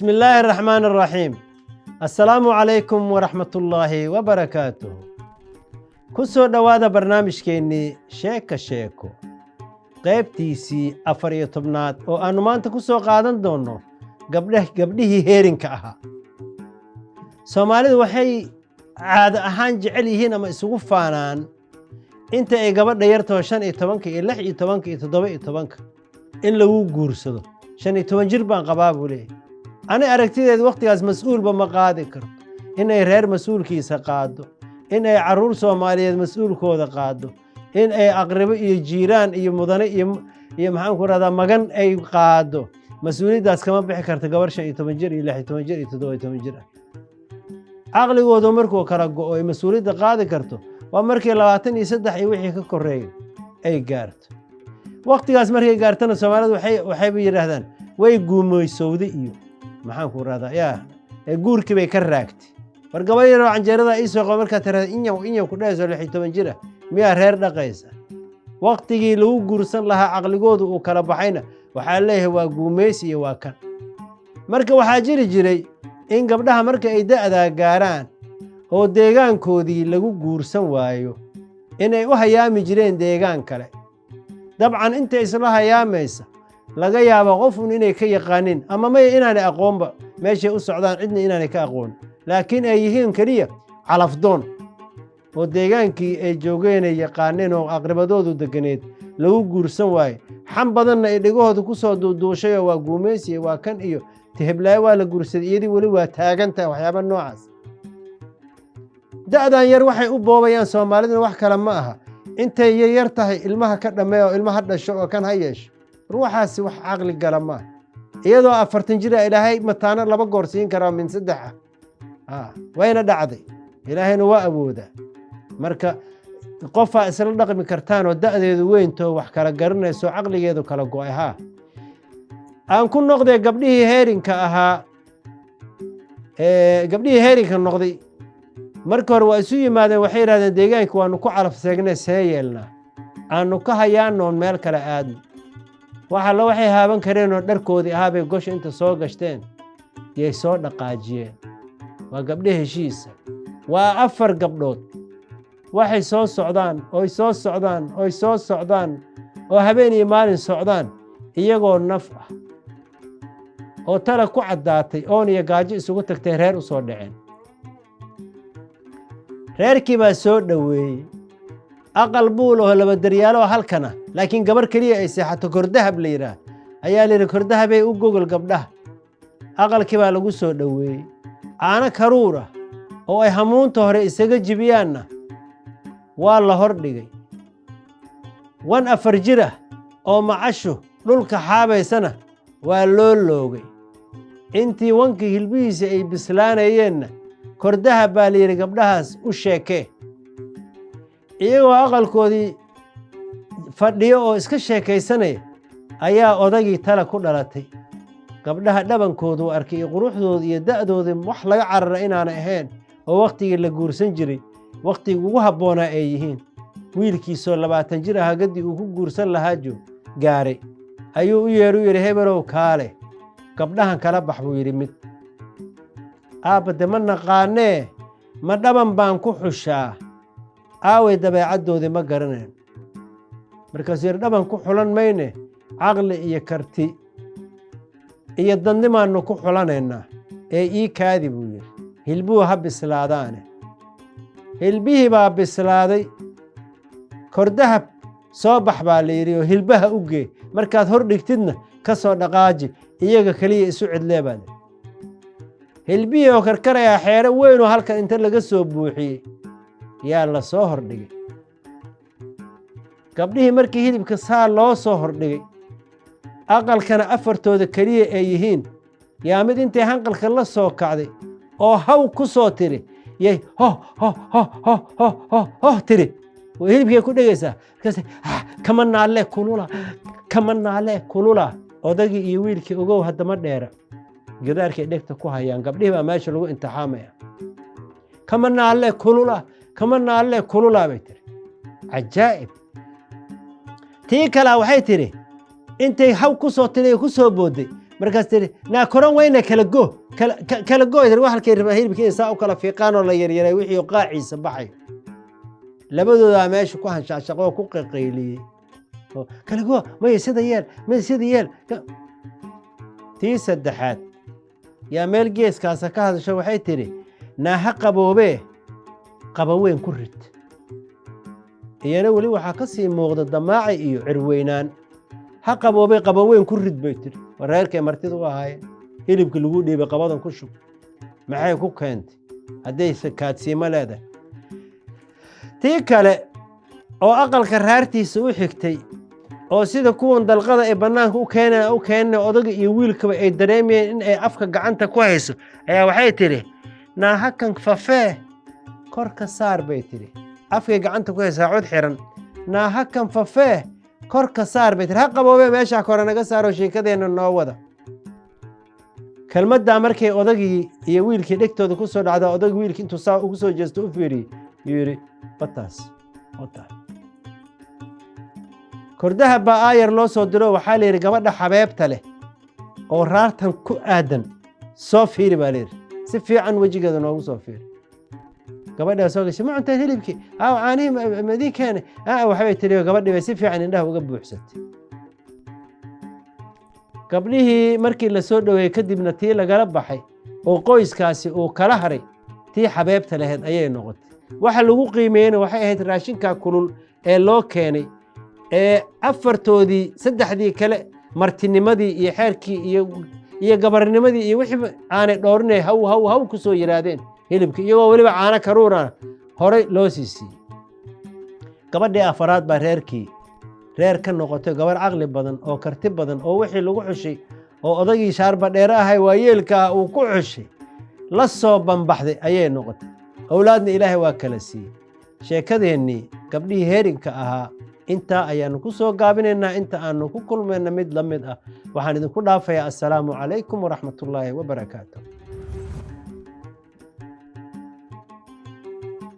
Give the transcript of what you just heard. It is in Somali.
بسم الله الرحمن الرحيم. السلام عليكم ورحمة الله وبركاته. كسو دوادا برنامج كيني شيكا شيكو قيبتيسي أفريو تبنات oo aanu maanta ku soo qaadan doono gabdhihii heerinka ahaa. Soomaalidu waxay caado ahaan jecel yihiin ama isugu faanaan inta ay gabadha yartoo 15 iyo 16 iyo 17 in lagu guursado. 15 jir baan qabaa buu leeyahay. Ani aragtideed waqtigaas mas'uulba ma qaadi karto inay reer mas'uulkiisa qaado, inay caruur Soomaaliyeed mas'uulkooda qaado, in ay aqribo iyo jiiraan iyo mudane iyo maxaan ku radaa magan ay qaado. Mas'uuliyadaas kama bixi karto gabar 15 jir iyo 16 jir iyo 17 jir. Aqligoodu markuu kala go'o ay mas'uuliyadda qaadi karto waa markii 23 iyo wixii ka koreeyay ay gaarto. waqtigaas markay gaartana Soomaalidu waxay yiraahdaan way guumeysowday iyo maxaan ku radaa ee guurkii bay ka raagtay. war gabar yar oo canjeerada ay soo qabo marka tirada inyo ku dhayso 16 jir miyaa reer dhaqaysa. waqtigii lagu guursan lahaa aqligoodu uu kala baxayna waxaa leeyahay waa guumeys iyo waa kan. marka waxaa jiri jiray in gabdhaha marka ay da'da gaaraan oo deegaankoodii lagu guursan waayo inay u hayaami jireen deegaan kale. dabcan inta isla hayaamaysa laga yaabo qofun inay ka yaqaanin ama ma inaanay aqoonba meeshay u socdaan cidna inaanay ka aqoon, laakiin ay yihiin kaliya calafdoon oo deegaankii ay joogeen ay yaqaaneen oo aqribadoodu deganeed lagu guursan waayo. xan badanna ay dhigahooda ku soo duuduushay oo waa guumaysi waa kan iyo tihiblaayo waa la guursaday iyadii weli waa taagan tahay waxyaaba noocaas. da'dan yar waxay u boobayaan Soomaaliduna wax kale ma aha intay yar tahay ilmaha ka dhameeyo oo ilmaha dhasho oo kan ha yeesho. ruuxaasi wax aqli gala ma iyadoo 40 jir Ilaahay mataana 2 goor siin kara min 3 wayna dhacday. Ilaahayna waa awooda. marka qofa isla dhaqmi kartaan oo da'deedu weynto wax kala garanayso aqligeedu kala go'ay aan ku noqday gabdhihii heerinka ahaa gabdhihii heerinka noqday marka hore waa isu yimaadeen waxay yiraahdeen deegaanka waanu ku calaf seegnay seeyelna aanu ka hayaanoon meel kale aadno. waxa la waxay haaban kareen oo dharkoodii ahaabay gosh inta soo gashteen yay soo dhaqaajiyeen. waa gabdhe heshiisa waa 4 gabdhood waxay soo socdaan oo habeen iyo maalin socdaan iyagoo naf ah oo tala ku caddaatay oon iyo gaajo isugu tagtay reer u soo dhaceen. reerkii baa soo dhaweeyey aqal buul oo laba daryaalo halkana laakiin gabar kaliya ay seexato kordahab la yiraahdo ayaa la yiri kordahabay u gogol gabdhaha. aqalkii baa lagu soo dhaweeyey aana karuura oo ay hamuunta hore isaga jibiyaanna waa la hor dhigay. 4 jir oo macasho dhulka xaabaysana waa loo loogay. intii wankii hilbihiisa ay bislaanayeenna kordahab baa la yiri gabdhahaas u sheekee. iyagoo aqalkoodii fadhiyo oo iska sheekaysanaya ayaa odagii tala ku dhalatay. gabdhaha dhabankoodu arkay quruxdooda iyo da'dooda wax laga carara inaanay ahayn oo waqtigii la guursan jiray waqtigii ugu habboonaa ay yihiin. wiilkiisoo 20 jir ah gadii uu ku guursan lahaa gaaray ayuu u yiri hebelow kaale gabdhahan kala bax buu yiri mid. aabade ma naqaanee ma dhaban baan ku xushaa aaway dabeecaddoodii ma garaneen. markaasuu yiri dhaban ku xulan mayne caqli iyo karti iyo dadnimaannu ku xulanaynaa ee ii kaadi buu yiri hilbuhu ha bislaadaane. hilbihii baa bislaaday. kordahab soo bax baa la yiri oo hilbaha u gee markaad hor dhigtidna ka soo dhaqaaji iyaga kaliya isu cidlee baa. hilbihii oo karkaraya xeero weyn oo halkan inta laga soo buuxiyey yaa la soo hordhigay. gabdhihii markii hilibka saa loo soo hordhigay aqalkana 4tooda kaliya ay yihiin yaa mid intay hanqalka la soo kacday oo haw ku soo tiri yay tiri hilibkay ku dhegaysaa kama naalee kulula. odagii iyo wiilkii ogow haddama dheera gidaarkay dhegta ku hayaan. gabdhihii baa meesha lagu imtixaamaya. kama naalee kulula bay tiri. cajaa'ib. tii kale waxay tiri intay haw ku soo tiri ku soo booday markaas tiri naa koran weyna kala go tiri wax halkay rabaa hilibkii saa u kala fiiqaanoo la yaryaray wixii qaaciisa baxay labadooda meesha ku hanshaashaqoo ku qaqayliyey kala go maya sida yeel tii saddexaad yaa meel geeskaasa ka hadasho waxay tiri naaha qaboobee qabaweyn ku rid iyana weli waxaa ka sii muuqda damaaci iyo cirweynaan ha qaboobay qabaweyn ku rid bay tiri wareerkay martida u ahaayeen hilibkii lagu dhiibay qabadan ku shub maxay ku keentay hadday kaadsiimo leedahay tii kale oo aqalka raartiisa u xigtay oo sida kuwan dalqada ay bannaanka u keeneen odaga iyo wiilkaba ay dareemayeen in ay afka gacanta ku hayso ayaa waxay tidhi naahakan fafee kor ka saar bay tidhi afkay gacanta ku haysaa cod xiran naahakan fafee kor ka saar bay tidhi ha qaboobee meeshaa kore naga saaroo sheekadeenna noo wada kelmaddaa markay odagii iyo wiilkii dhegtooda ku soo dhacda odagii wiilkii intuu saa ugu soo jeesto u fiiriyey yuu yidhi bataas kordaha baa aayar loo soo diro waxaa la yidhi gabadha xabeebta leh oo raartan ku aadan soo fiiri baa layidhi si fiican wejigeeda noogu soo fiiri gabadhaa soo gashay ma cunteen hilibkii caanihii madiin keene waxbay tiri gabadhii bay si fiican indhaha uga buuxsatay gabdhihii markii la soo dhoweeyey kadibna tii lagala baxay oo qoyskaasi uu kala haray tii xabeebta lahayd ayay noqotay waxa lagu qiimeeyeyna waxay ahayd raashinkaa kulul ee loo keenay ee afartoodii saddexdii kale martinimadii iyo xeerkii iyo gabarnimadii iyo wixii aanay dhoorinay haw ku soo yidhaahdeen hilibkii iyagoo weliba caano karuurana horay loo sii siiyey gabadhii afaraad baa reer ka noqotay gabar caqli badan oo karti badan oo wixii lagu xushay oo odagii shaarba dheere ahay waayeelka ah uu ku xushay la soo banbaxday ayay noqotay awlaadna ilaahay waa kala siiyey sheekadeennii gabdhihii heerinka ahaa intaa ayaanu ku soo gaabinaynaa inta aanu ku kulmayna mid la mid ah waxaan idinku dhaafayaa assalaamu calaykum waraxmatullaahi wabarakaatuh